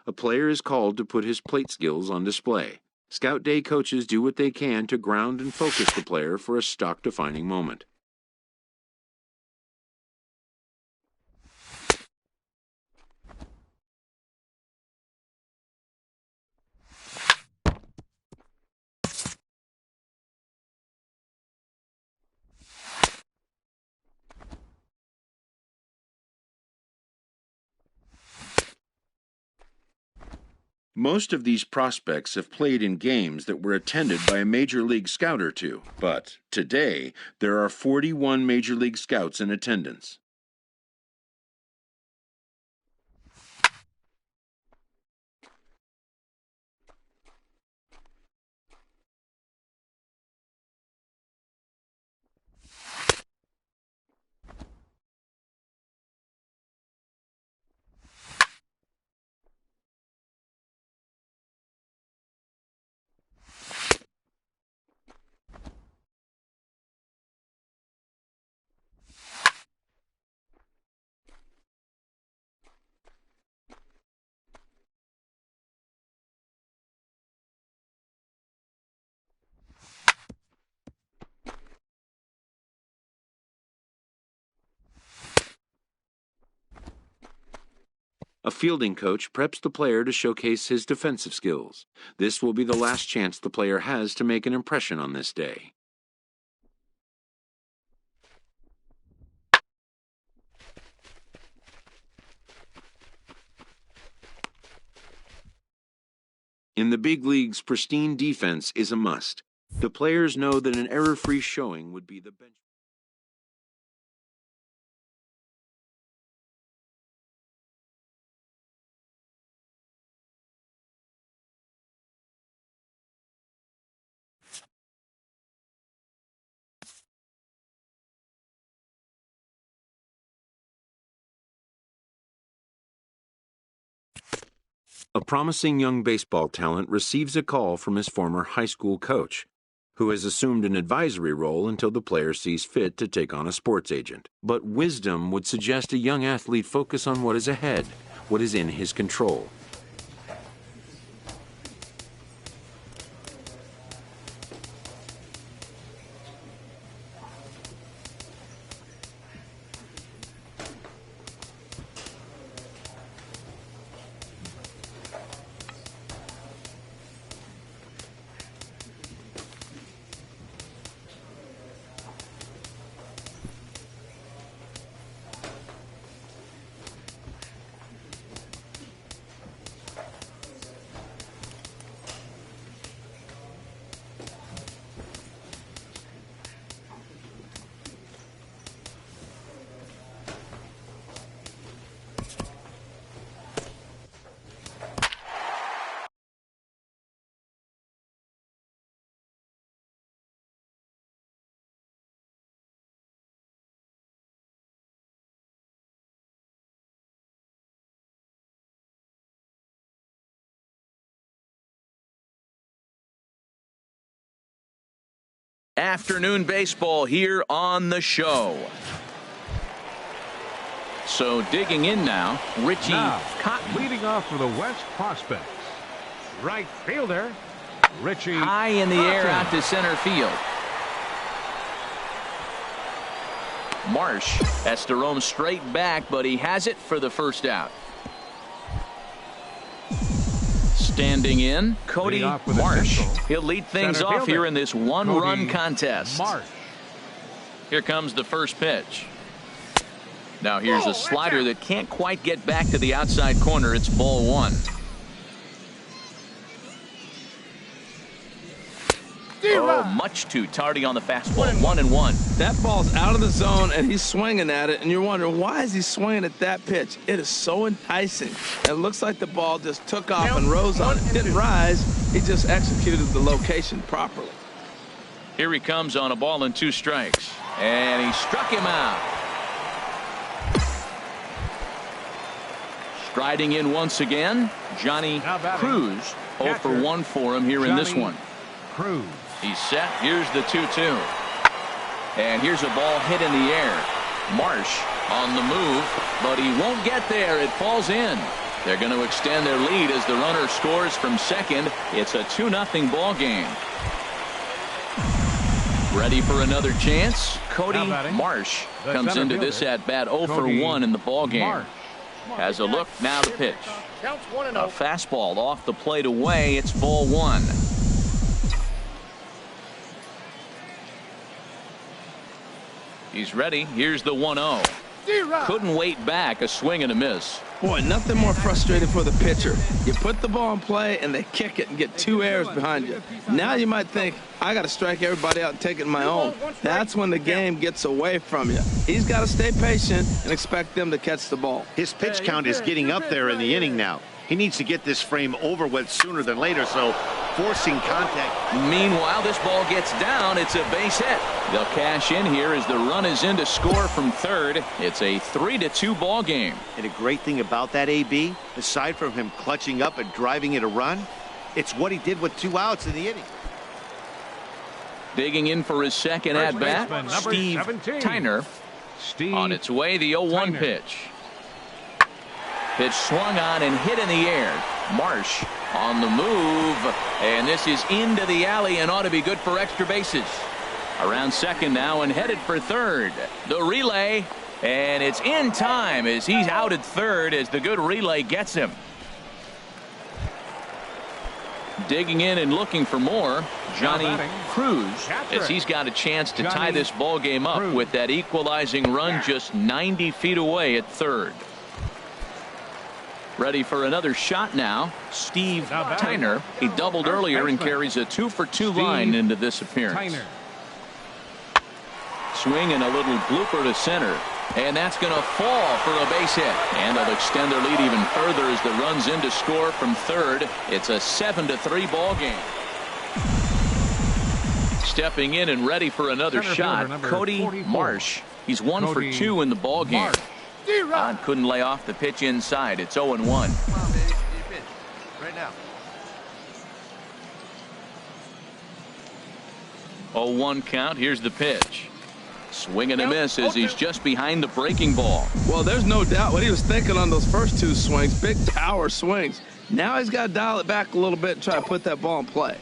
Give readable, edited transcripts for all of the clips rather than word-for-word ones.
a player is called to put his plate skills on display. Scout Day coaches do what they can to ground and focus the player for a stock-defining moment. Most of these prospects have played in games that were attended by a Major League Scout or two, but today there are 41 Major League Scouts in attendance. A fielding coach preps the player to showcase his defensive skills. This will be the last chance the player has to make an impression on this day. In the big leagues, pristine defense is a must. The players know that an error-free showing would be the benchmark. A promising young baseball talent receives a call from his former high school coach, who has assumed an advisory role until the player sees fit to take on a sports agent. But wisdom would suggest a young athlete focus on what is ahead, what is in his control. Afternoon baseball here on the show. So digging in now, Richie Cotton. Leading off for the West Prospects, right fielder, Richie high in the air out to center field. Marsh has to roam straight back, but he has it for the first out. Standing in, Cody Marsh. He'll lead things off here in this one-run contest. Here comes the first pitch. Now here's a slider that can't quite get back to the outside corner. It's ball one. Oh, much too tardy on the fastball. 1-1. That ball's out of the zone, and he's swinging at it, and you're wondering, why is he swinging at that pitch? It is so enticing. It looks like the ball just took off and rose on it. Didn't rise. He just executed the location properly. Here he comes on a ball and 2 strikes. And he struck him out. Striding in once again, Johnny Cruz. 0 for 1 for him here in this one. Cruz. He's set. Here's the 2-2. And here's a ball hit in the air. Marsh on the move, but he won't get there. It falls in. They're going to extend their lead as the runner scores from second. It's a 2-0 ball game. Ready for another chance. Cody Marsh comes into this at bat 0 for 1 in the ball game. Has a look, now the pitch. A fastball off the plate away. It's ball 1. He's ready. Here's the 1-0. Couldn't wait back. A swing and a miss. Boy, nothing more frustrating for the pitcher. You put the ball in play and they kick it and get 2 errors behind you. Now you might think, I got to strike everybody out and take it on my own. That's when the game gets away from you. He's got to stay patient and expect them to catch the ball. His pitch count is getting up there in the inning now. He needs to get this frame over with sooner than later, so forcing contact. Meanwhile, this ball gets down. It's a base hit. They'll cash in here as the run is in to score from third. It's a 3-2 ball game. And a great thing about that, AB, aside from him clutching up and driving it a run, it's what he did with 2 outs in the inning. Digging in for his second at bat, Steve Tyner. On its way, the 0-1 pitch. Pitch swung on and hit in the air. Marsh on the move, and this is into the alley and ought to be good for extra bases. Around second now and headed for third. The relay, and it's in time as he's out at third as the good relay gets him. Digging in and looking for more, Johnny Cruz, as he's got a chance to tie this ball game up with that equalizing run just 90 feet away at third. Ready for another shot now, Steve Tyner. He doubled earlier and carries a 2-for-2 line into this appearance. Swing and a little blooper to center, and that's going to fall for a base hit. And they'll extend their lead even further as the run's in to score from third. It's a 7-3 ball game. Stepping in and ready for another shot, Cody 44. Marsh. He's 1 for 2 in the ball game. Couldn't lay off the pitch inside. It's 0-1. Come on, baby. Right now. 0-1 count. Here's the pitch. Swing and a miss as he's just behind the breaking ball. Well, there's no doubt what he was thinking on those first 2 swings. Big power swings. Now he's got to dial it back a little bit and try to put that ball in play.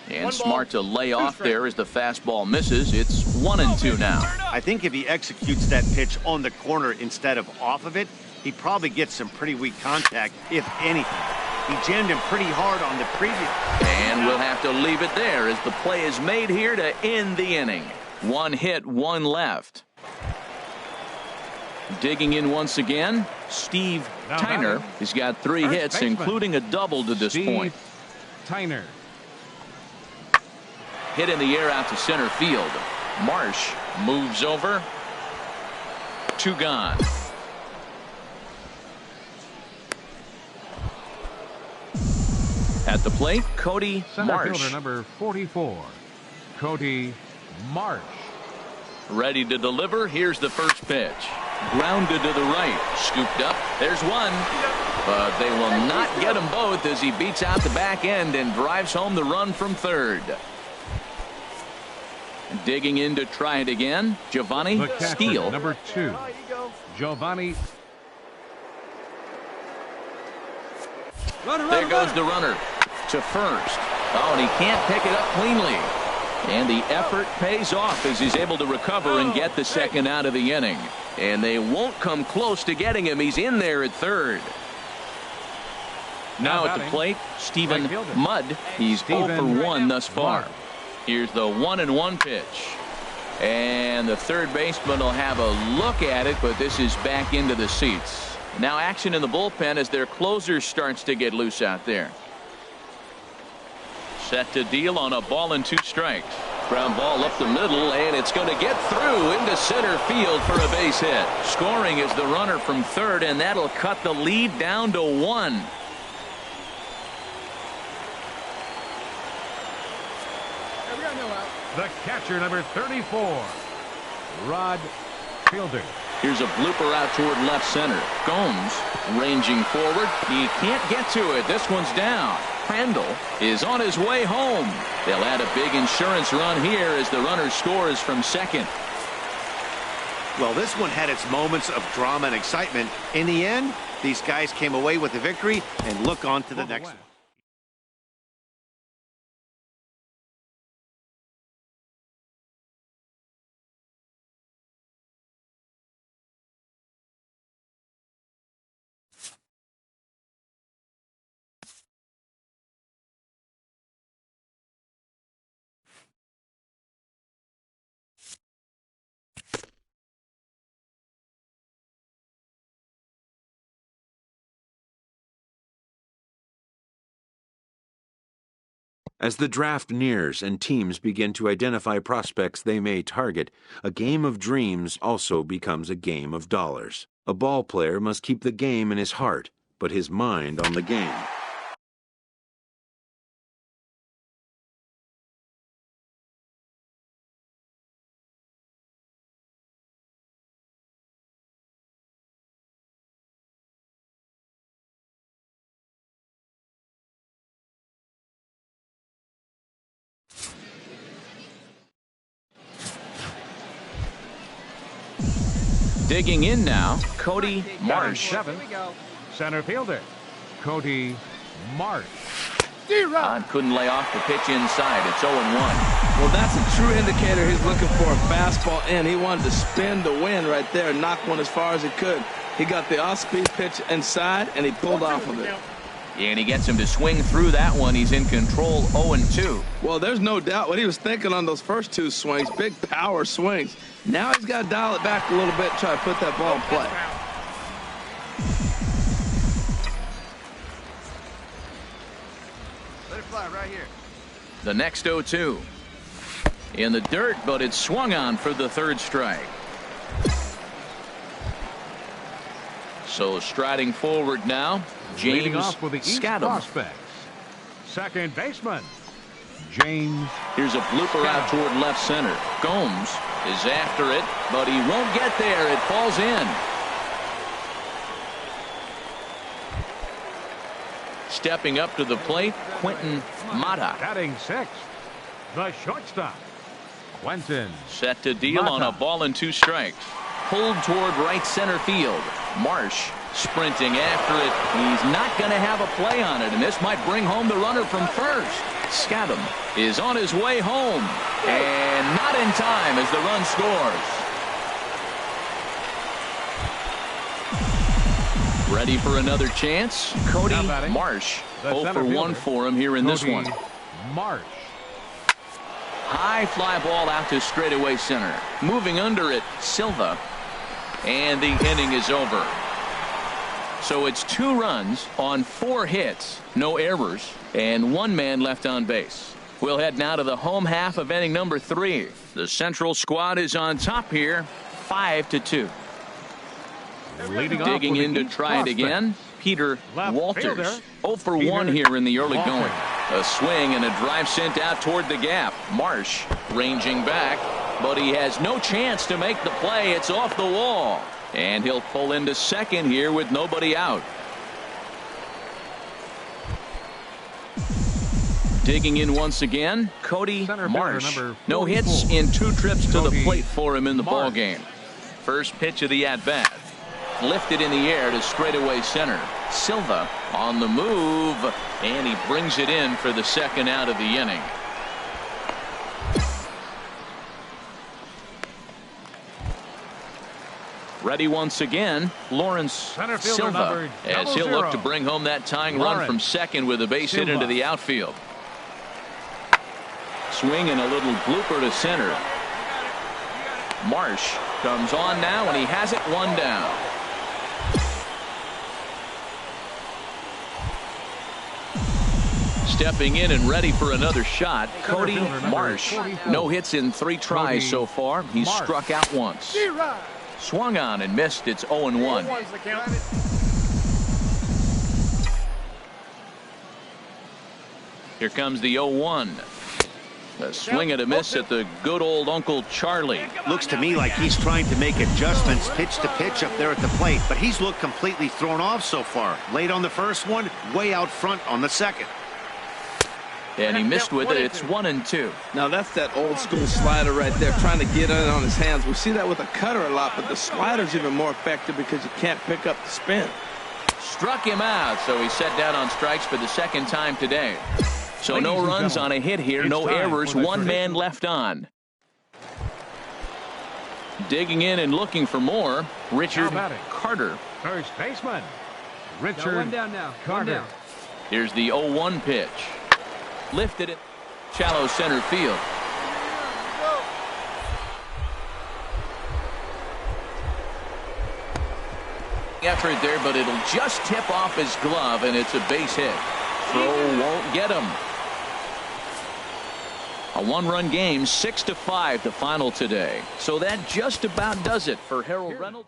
And smart to lay off there as the fastball misses. It's 1-2 now. I think if he executes that pitch on the corner instead of off of it, he probably gets some pretty weak contact, if anything. He jammed him pretty hard on the previous. And we'll have to leave it there as the play is made here to end the inning. 1 hit, 1 left. Digging in once again, Steve Tyner. He's got 3 hits, including a double to this point. Tyner. Hit in the air out to center field. Marsh moves over. 2 gone. At the plate, Cody Marsh. Fielder number 44, Cody Marsh. Ready to deliver. Here's the first pitch. Grounded to the right. Scooped up. There's one. But they will not get them both as he beats out the back end and drives home the run from third. Digging in to try it again, Giovanni Steele. Number 2, Giovanni. There goes the runner to first. Oh, and he can't pick it up cleanly. And the effort pays off as he's able to recover and get the second out of the inning. And they won't come close to getting him. He's in there at third. Now at the plate, Stephen Mudd. He's 0 for 1 thus far. Here's the 1-1 pitch. And the third baseman will have a look at it, but this is back into the seats. Now action in the bullpen as their closer starts to get loose out there. Set to deal on a ball and 2 strikes. Ground ball up the middle, and it's going to get through into center field for a base hit. Scoring is the runner from third, and that'll cut the lead down to 1. The catcher, number 34, Rod Fielder. Here's a blooper out toward left center. Gomes ranging forward. He can't get to it. This one's down. Crandall is on his way home. They'll add a big insurance run here as the runner scores from second. Well, this one had its moments of drama and excitement. In the end, These guys came away with the victory and look on to the next one. As the draft nears and teams begin to identify prospects they may target, a game of dreams also becomes a game of dollars. A ball player must keep the game in his heart, but his mind on the game. Digging in now, Cody Marsh. Center fielder, Cody Marsh. Couldn't lay off the pitch inside. It's 0-1. Well, that's a true indicator he's looking for. A fastball in. He wanted to spin the wind right there and knock one as far as he could. He got the off-speed pitch inside, and he pulled off of it. And he gets him to swing through that one. He's in control, 0-2. Well, there's no doubt what he was thinking on those first two swings. Big power swings. Now he's got to dial it back a little bit and try to put that ball in play. Let it fly right here. The next 0-2. In the dirt, but it's swung on for the third strike. So striding forward now, Leading James off with the East Scadam. prospects. Second baseman, James. Here's a blooper out toward left center. Gomes is after it, but he won't get there. It falls in. Stepping up to the plate, Quentin Mata. Batting sixth, the shortstop, Quentin. Set to deal on a ball and 2 strikes. Pulled toward right center field. Marsh sprinting after it. He's not going to have a play on it, and this might bring home the runner from first. Scadam is on his way home, and not in time as the run scores. Ready for another chance? Cody Marsh. 0 for 1 for him here in this one. Marsh. High fly ball out to straightaway center. Moving under it, Silva. And the inning is over. So it's 2 runs on 4 hits, no errors, and 1 man left on base. We'll head now to the home half of inning number 3. The Central squad is on top here, 5-2. Digging in to try it again, Peter Walters. 0 for 1 here in the early going. A swing and a drive sent out toward the gap. Marsh ranging back, but he has no chance to make the play. It's off the wall, and he'll pull into second here with nobody out. Digging in once again, Cody Marsh. No hits in 2 trips to the plate for him in the ball game. First pitch of the at-bat. Lifted in the air to straightaway center. Silva on the move, and he brings it in for the second out of the inning. Ready once again, Lawrence Silva, as he'll look to bring home that tying run from second with a base hit into the outfield. Swing and a little blooper to center. Marsh comes on now, and he has it 1 down. Stepping in and ready for another shot, Cody Marsh. No hits in 3 tries so far. He's struck out once. Swung on and missed. It's 0-1. Here comes the 0-1. A swing and a miss at the good old Uncle Charlie. Looks to me like he's trying to make adjustments pitch to pitch up there at the plate, but he's looked completely thrown off so far. Late on the first one, way out front on the second. And he missed with it. It's 1-2. Now that's that old school slider right there, trying to get in on his hands. We see that with a cutter a lot, but the slider's even more effective because you can't pick up the spin. Struck him out, so he's set down on strikes for the second time today. So no runs on a hit here, no errors, one man left on. Digging in and looking for more, Richard Carter. First baseman, Richard one down now. Carter. One down. Here's the 0-1 pitch. Lifted it, shallow center field. Effort there, but it'll just tip off his glove, and it's a base hit. Throw won't get him. A one-run game, 6-5, the final today. So that just about does it for Harold Reynolds.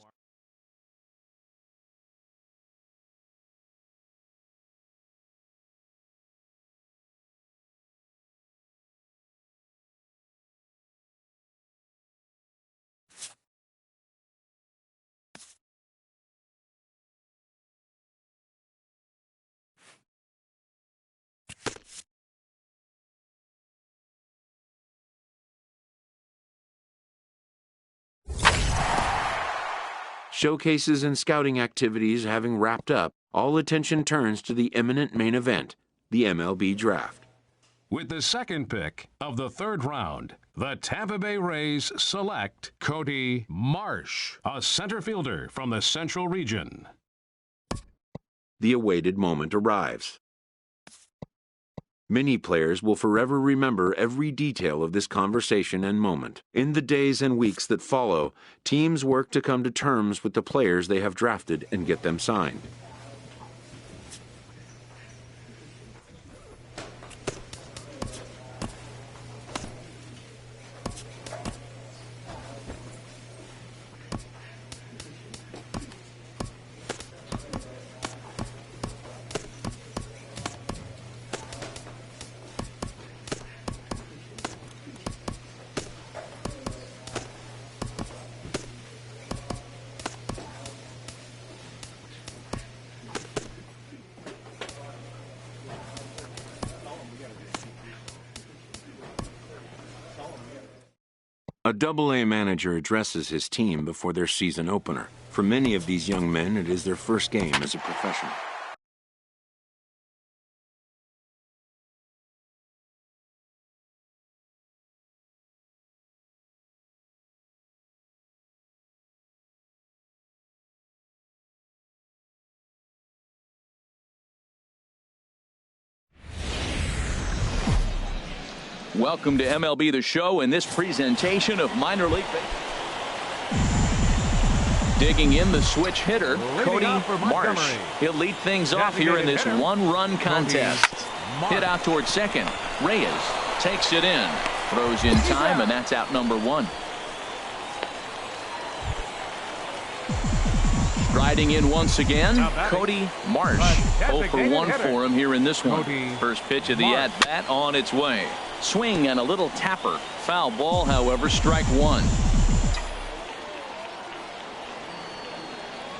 Showcases and scouting activities having wrapped up, all attention turns to the imminent main event, the MLB Draft. With the second pick of the third round, the Tampa Bay Rays select Cody Marsh, a center fielder from the Central Region. The awaited moment arrives. Many players will forever remember every detail of this conversation and moment. In the days and weeks that follow, teams work to come to terms with the players they have drafted and get them signed. A Double-A manager addresses his team before their season opener. For many of these young men, it is their first game as a professional. Welcome to MLB The Show and this presentation of minor league baseball. Digging in the switch hitter, Cody Marsh. He'll lead things off here in this one-run contest. Hit out towards second. Reyes takes it in. Throws in time, and that's out number one. Riding in once again, Cody Marsh. 0 for 1 for him here in this one. First pitch of the at-bat on its way. Swing and a little tapper. Foul ball, however, strike one.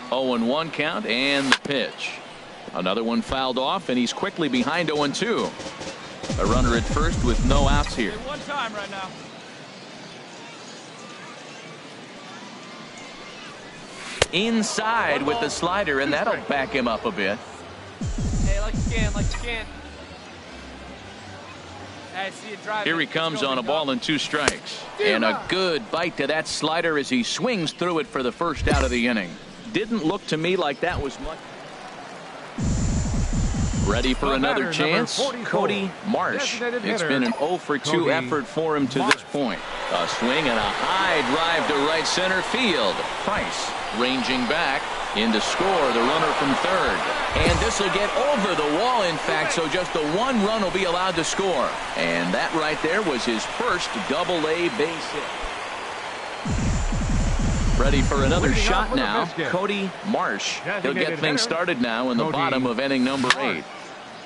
0-1 count and the pitch. Another one fouled off, and he's quickly behind 0-2. A runner at first with no outs here. One time right now. Inside with the slider, and that'll back him up a bit. Hey, like you can. Hey, see it drive. Here he comes on a ball and 2 strikes. And a good bite to that slider as he swings through it for the first out of the inning. Didn't look to me like that was much. Ready for another chance, Cody Marsh. It's been an 0 for 2 effort for him to this point. A swing and a high drive to right center field. Price ranging back in to score, the runner from third. And this will get over the wall, in fact, so just the 1 run will be allowed to score. And that right there was his first Double-A base hit. Ready for another shot now, Cody Marsh. He'll get things started now in the bottom of inning number 8.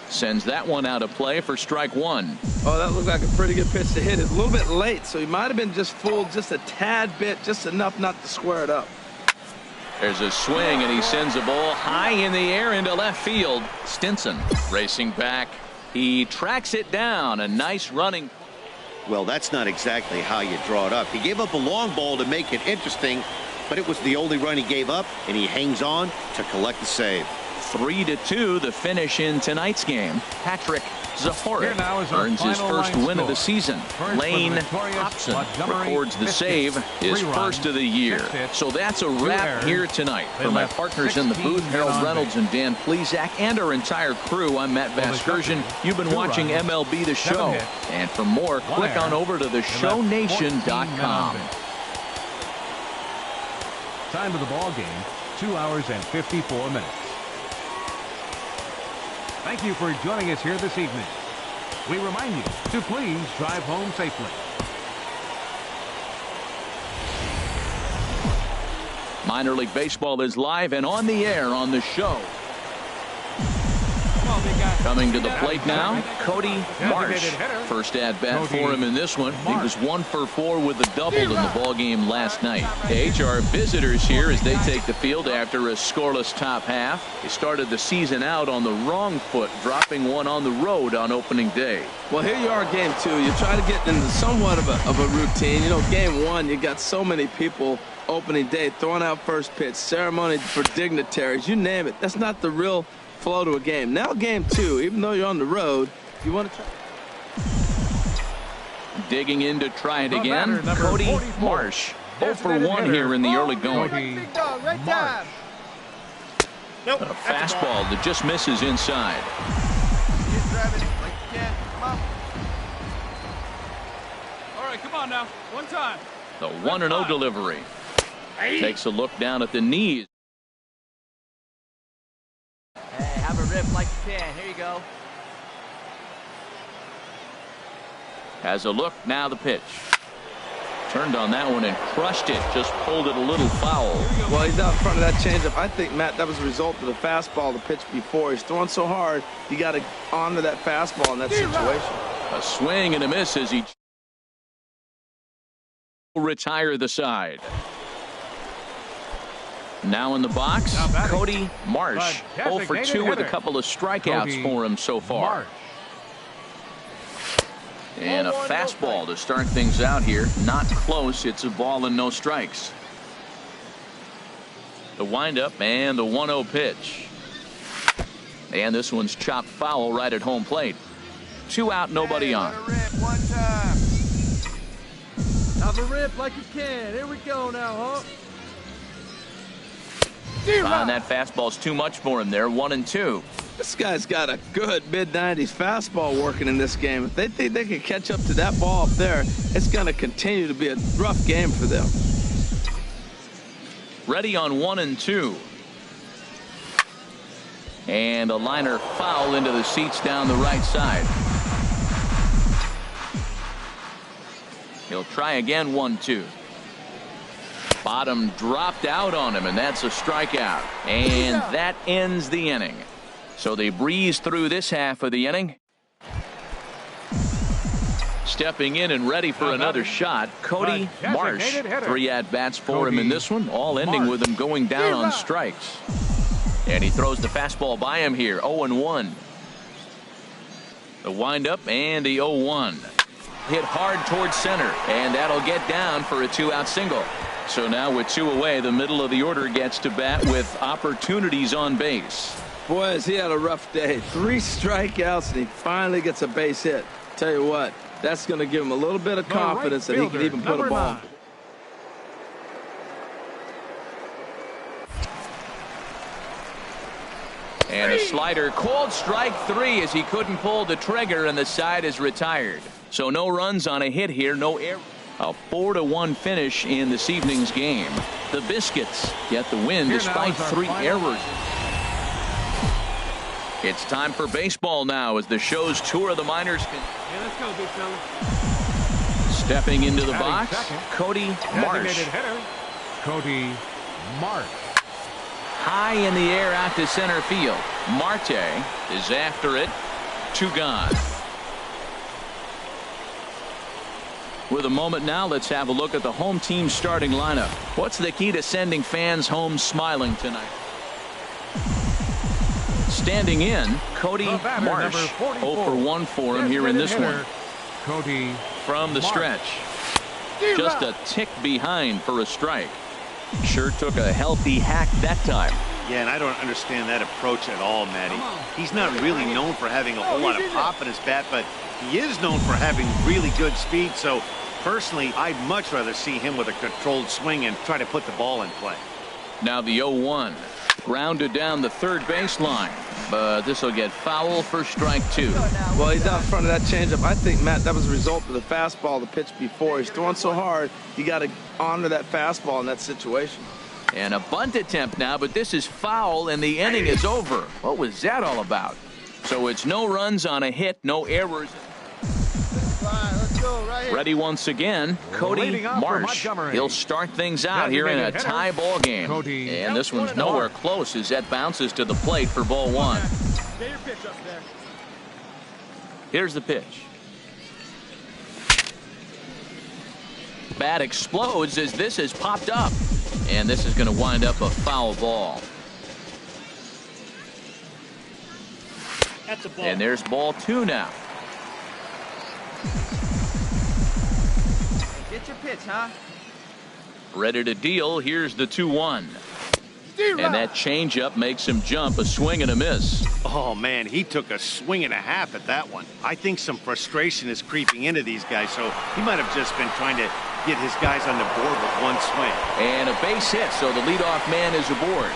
Sends that one out of play for strike 1. Oh, that looked like a pretty good pitch to hit it. A little bit late, so he might have been just fooled just a tad bit, just enough not to square it up. There's a swing, and he sends a ball high in the air into left field. Stinson racing back. He tracks it down. A nice running. Well, that's not exactly how you draw it up. He gave up a long ball to make it interesting, but it was the only run he gave up, and he hangs on to collect the save. 3-2 the finish in tonight's game. Patrick Zahorik earns his first win of the season. Lane Hobson records the save, his first of the year. So that's a wrap here tonight. For my partners in the booth, Harold Reynolds and Dan Plesac, and our entire crew, I'm Matt Vasgersian. You've been watching MLB The Show. And for more, click on over to theshownation.com. Time of the ball game, 2 hours and 54 minutes. Thank you for joining us here this evening. We remind you to please drive home safely. Minor League Baseball is live and on the air on the show. Coming to the plate now, Cody Marsh. First at bat for him in this one. He was 1 for 4 with a double in the ball game last night. Our visitors here as they take the field after a scoreless top half. They started the season out on the wrong foot, dropping one on the road on opening day. Well, here you are, game 2. You try to get into somewhat of a routine. You know, game 1, you got so many people opening day throwing out first pitch, ceremony for dignitaries, you name it. That's not the real flow to a game. Now game 2, even though you're on the road, you want to try. Digging in to try it again, Cody Marsh. 0 for 1 here in the early going. Nope. A fastball that just misses inside. All right, come on now. One time. The 1-0 delivery. Takes a look down at the knees. Hey, have a rip like you can. Here you go. Has a look, now the pitch. Turned on that one and crushed it. Just pulled it a little foul. Well, he's out in front of that changeup. I think, Matt, that was a result of the fastball, the pitch before. He's throwing so hard, you got to honor that fastball in that situation. A swing and a miss as he retire the side. Now in the box, Cody Marsh. 0 for 2 with a couple of strikeouts for him so far. And a fastball to start things out here. Not close. It's a ball and no strikes. The windup and the 1-0 pitch. And this one's chopped foul right at home plate. 2 out, nobody on. Have a rip like you can. Here we go now, huh? And that fastball's too much for him there. 1-2. This guy's got a good mid-90s fastball working in this game. If they think they can catch up to that ball up there, it's going to continue to be a rough game for them. Ready on 1-2. And a liner foul into the seats down the right side. He'll try again. 1-2. Bottom dropped out on him, and that's a strikeout. And that ends the inning. So they breeze through this half of the inning. Stepping in and ready for another shot, Cody Marsh. 3 at-bats for him in this one, all ending with him going down on strikes. And he throws the fastball by him here, 0-1. The windup and the 0-1. Hit hard towards center, and that'll get down for a 2-out single. So now with 2 away, the middle of the order gets to bat with opportunities on base. Boys, he had a rough day. 3 strikeouts, and he finally gets a base hit. Tell you what, that's going to give him a little bit of confidence that he can even put a ball. And a slider called strike 3 as he couldn't pull the trigger, and the side is retired. So no runs on a hit here, no error. A 4-1 finish in this evening's game. The Biscuits get the win despite 3 errors. It's time for baseball now as the show's tour of the minors. Yeah, let's go, big fella. Stepping into the box, Cody Marsh. Cody Marsh. High in the air out to center field. Marte is after it. 2 gone. With a moment now, let's have a look at the home team starting lineup. What's the key to sending fans home smiling tonight? Standing in, Cody Marsh. 0 for 1 for him here in this one. Cody from the stretch. Just a tick behind for a strike. Sure took a healthy hack that time. Yeah, and I don't understand that approach at all, Matty. He's not really known for having a whole lot of pop in his bat, but he is known for having really good speed. So, personally, I'd much rather see him with a controlled swing and try to put the ball in play. Now the 0-1. Grounded down the third baseline, but this will get foul for strike 2. Well, he's out in front of that changeup. I think, Matt, that was a result of the fastball, the pitch before. He's throwing so hard, you got to honor that fastball in that situation. And a bunt attempt now, but this is foul, and the inning is over. What was that all about? So it's no runs on a hit, no errors. Ready once again, Cody Marsh. He'll start things out here in a tie ball game. And this one's nowhere close as that bounces to the plate for ball 1. Here's the pitch. Bat explodes as this has popped up. And this is going to wind up a foul ball. That's a ball. And there's ball 2 now. Get your pitch, huh? Ready to deal. Here's the 2-1. And that changeup makes him jump, a swing and a miss. Oh, man, he took a swing and a half at that one. I think some frustration is creeping into these guys, so he might have just been trying to get his guys on the board with one swing. And a base hit, so the leadoff man is aboard.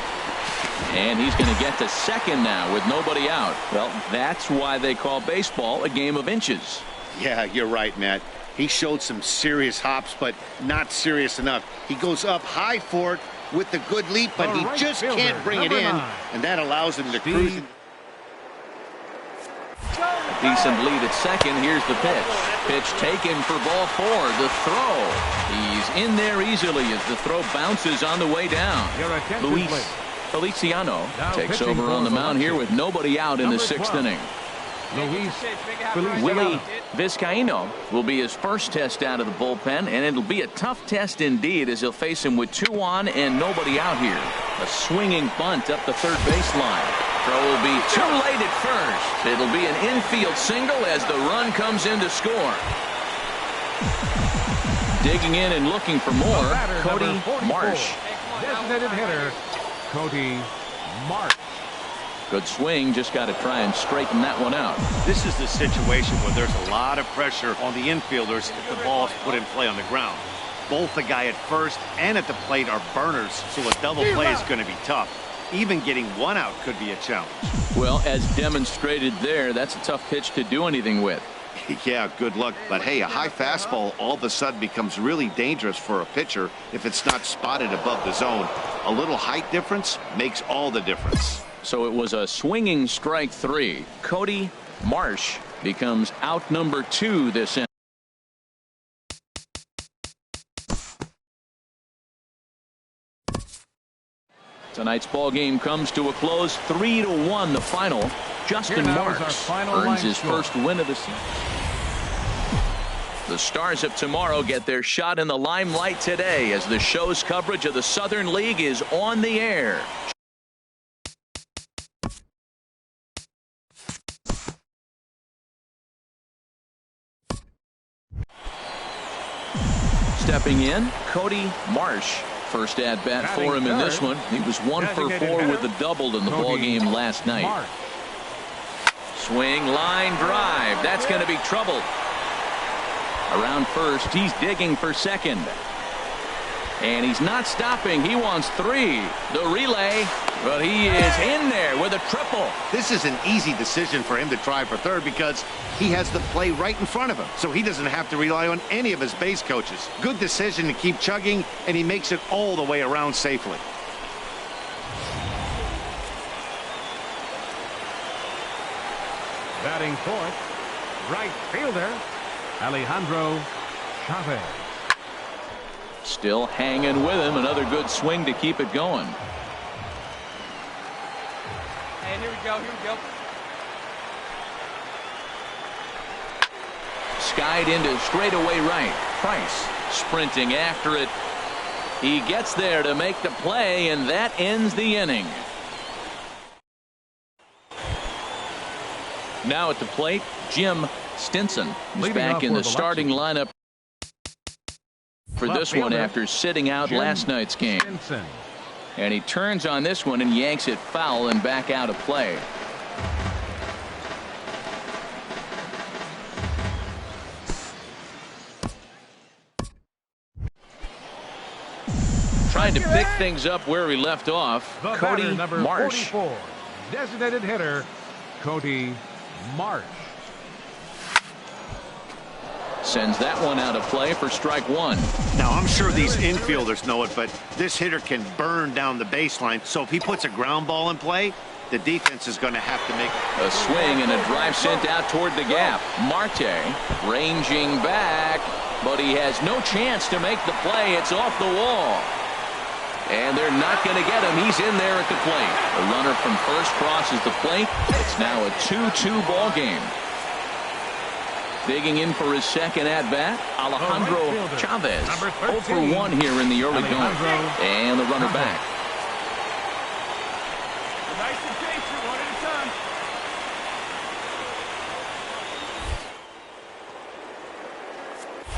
And he's going to get to second now with nobody out. Well, that's why they call baseball a game of inches. Yeah, you're right, Matt. He showed some serious hops, but not serious enough. He goes up high for it with the good leap, but he just can't bring it in, and that allows him to cruise. Decent lead at second. Here's the pitch. Pitch taken for ball 4. The throw. He's in there easily as the throw bounces on the way down. Luis Feliciano takes over on the mound here with nobody out in the 6th inning. Willie Vizcaíno will be his first test out of the bullpen, and it'll be a tough test indeed as he'll face him with 2 on and nobody out here. A swinging bunt up the third baseline. Throw will be too late at first. It'll be an infield single as the run comes in to score. Digging in and looking for more, Cody Marsh. Designated hitter, Cody Marsh. Good swing, just got to try and straighten that one out. This is the situation where there's a lot of pressure on the infielders if the ball is put in play on the ground. Both the guy at first and at the plate are burners, so a double play is going to be tough. Even getting 1 out could be a challenge. Well, as demonstrated there, that's a tough pitch to do anything with. Yeah, good luck. But hey, a high fastball all of a sudden becomes really dangerous for a pitcher if it's not spotted above the zone. A little height difference makes all the difference. So it was a swinging strike 3. Cody Marsh becomes out number 2 this inning. Tonight's ball game comes to a close, 3-1 the final. Justin Marks earns his first win of the season. The Stars of tomorrow get their shot in the limelight today as the show's coverage of the Southern League is on the air. Stepping in, Cody Marsh. First at bat for him in this one. He was 1 for 4 with a double in the ball game last night. Swing, line drive. That's going to be trouble. Around first, he's digging for second. And he's not stopping. He wants 3. The relay, but he is in there with a triple. This is an easy decision for him to try for third because he has the play right in front of him, so he doesn't have to rely on any of his base coaches. Good decision to keep chugging, and he makes it all the way around safely. Batting fourth, right fielder, Alejandro Chavez. Still hanging with him. Another good swing to keep it going. And here we go, here we go. Skied into straightaway right. Price sprinting after it. He gets there to make the play, and that ends the inning. Now at the plate, Jim Stinson is back in the starting lineup for this one after sitting out last night's game. And he turns on this one and yanks it foul and back out of play. Trying to pick things up where he left off. The Cody batter, number Marsh. 44, designated hitter, Cody Marsh. Sends that one out of play for strike one. Now, I'm sure these infielders know it, but this hitter can burn down the baseline. So if he puts a ground ball in play, the defense is going to have to make a swing and a drive sent out toward the gap. Marte ranging back, but he has no chance to make the play. It's off the wall. And they're not going to get him. He's in there at the plate. The runner from first crosses the plate. It's now a 2-2 ball game. Digging in for his second at-bat, Alejandro Chavez. 0 for 1 here in the early going. And the runner back. Nice and patient, one at a time.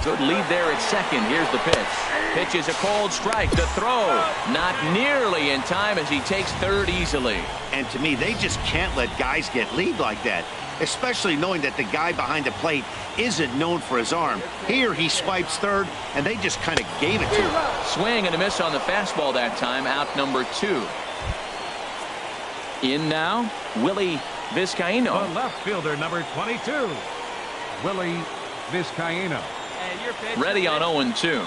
Good lead there at second. Here's the pitch. Pitch is a cold strike. The throw not nearly in time as he takes third easily. And to me, they just can't let guys get lead like that, especially knowing that the guy behind the plate isn't known for his arm. Here he swipes third, and they just kind of gave it to him. Swing and a miss on the fastball that time. Out number 2. In now, Willie Vizcaino. The left fielder, number 22, Willie Vizcaino. Ready on 0-2.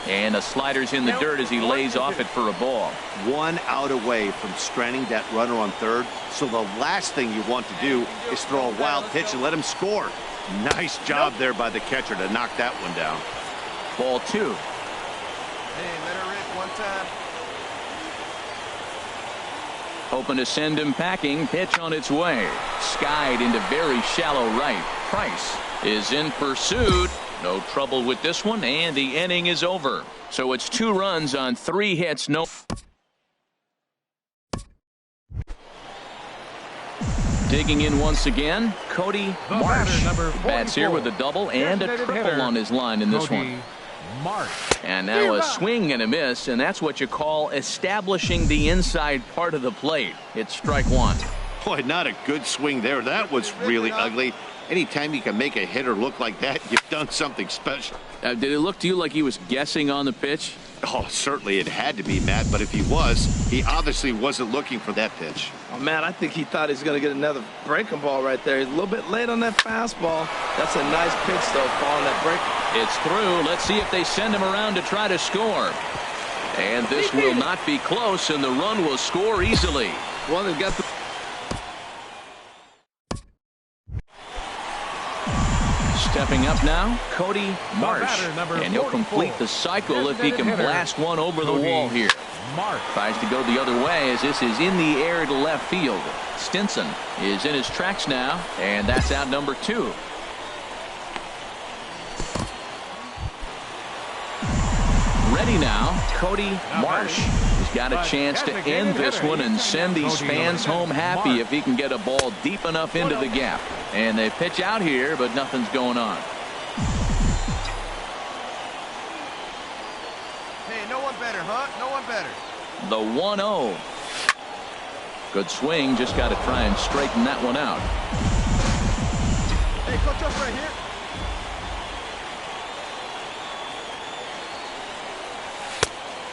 And the slider's in the dirt as he lays off it for a ball. 1 out away from stranding that runner on third. So the last thing you want to do is throw a wild pitch and let him score. Nice job there by the catcher to knock that one down. Ball 2. Hey, let her rip one time. Hoping to send him packing. Pitch on its way. Skied into very shallow right. Price is in pursuit. No trouble with this one, and the inning is over. So it's 2 runs on 3 hits. No. Digging in once again, Cody Marsh. Bats here with a double and a triple on his line in this one. Marsh. And now a swing and a miss, and that's what you call establishing the inside part of the plate. It's strike one. Boy, not a good swing there. That was really ugly. Anytime you can make a hitter look like that, you've done something special. Did it look to you like he was guessing on the pitch? Oh, certainly it had to be, Matt, but if he was, he obviously wasn't looking for that pitch. Oh, Matt, I think he thought he was going to get another breaking ball right there. He's a little bit late on that fastball. That's a nice pitch, though, following that break. It's through. Let's see if they send him around to try to score. And this will not be close, and the run will score easily. Well, they've got the... Stepping up now, Cody Marsh. And he'll complete the cycle if he can blast one over the wall here. Tries to go the other way as this is in the air to left field. Stinson is in his tracks now, and that's out number 2. Ready now, Cody Marsh. He's got a chance to end this one and send these fans home happy if he can get a ball deep enough into the gap. And they pitch out here, but nothing's going on. Hey, no one better, huh? No one better. The 1-0. Good swing. Just got to try and straighten that one out. Hey, coach up right here.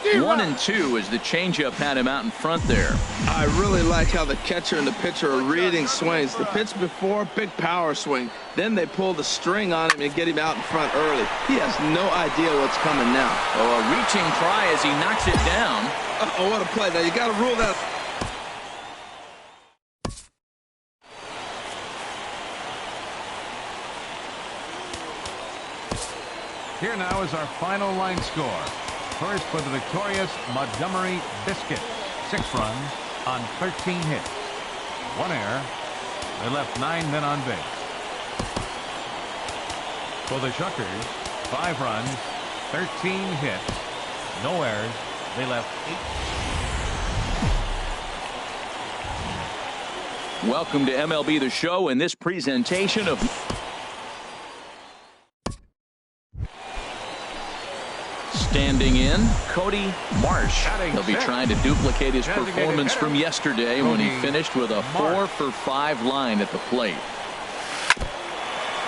1-2 as the changeup had him out in front there. I really like how the catcher and the pitcher are reading swings. The pitch before, big power swing. Then they pull the string on him and get him out in front early. He has no idea what's coming now. Oh, a reaching try as he knocks it down. Oh, what a play. Now, you got to rule that. Here now is our final line score. First for the victorious Montgomery Biscuits, 6 runs on 13 hits. 1 error. They left 9 men on base. For the Shuckers, 5 runs, 13 hits, no errors. They left 8. Welcome to MLB The Show in this presentation of Standing in, Cody Marsh. He'll be trying to duplicate his performance from yesterday when he finished with a 4-for-5 line at the plate.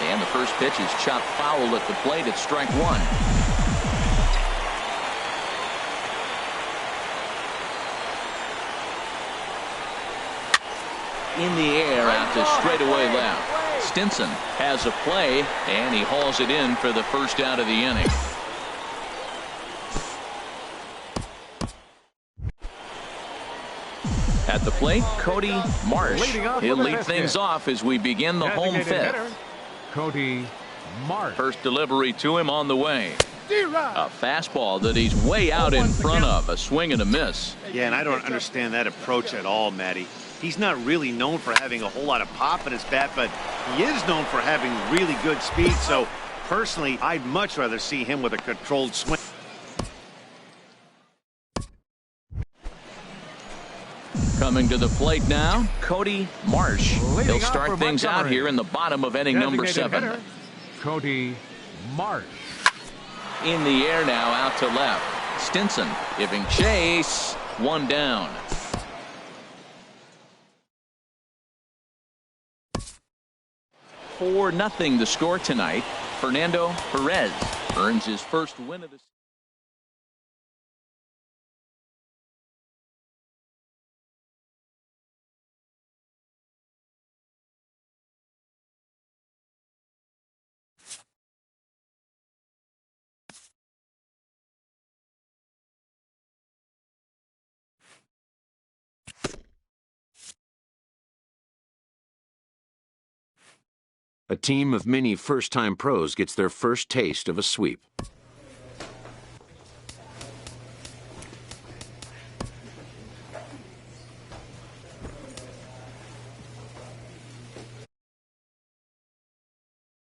And the first pitch is chopped foul at the plate. It's strike one. In the air out to straightaway left. Stinson has a play, and he hauls it in for the first out of the inning. At the plate, Cody Marsh. He'll lead things off as we begin the home fifth. Cody Marsh. First delivery to him on the way. A fastball that he's way out in front of. A swing and a miss. Yeah, and I don't understand that approach at all, Matty. He's not really known for having a whole lot of pop in his bat, but he is known for having really good speed. So, personally, I'd much rather see him with a controlled swing. Coming to the plate now, Cody Marsh. He'll start things out here in the bottom of inning number 7. Cody Marsh. In the air now out to left. Stinson giving chase. One down. For nothing the score tonight. Fernando Perez earns his first win of the season. A team of many first-time pros gets their first taste of a sweep.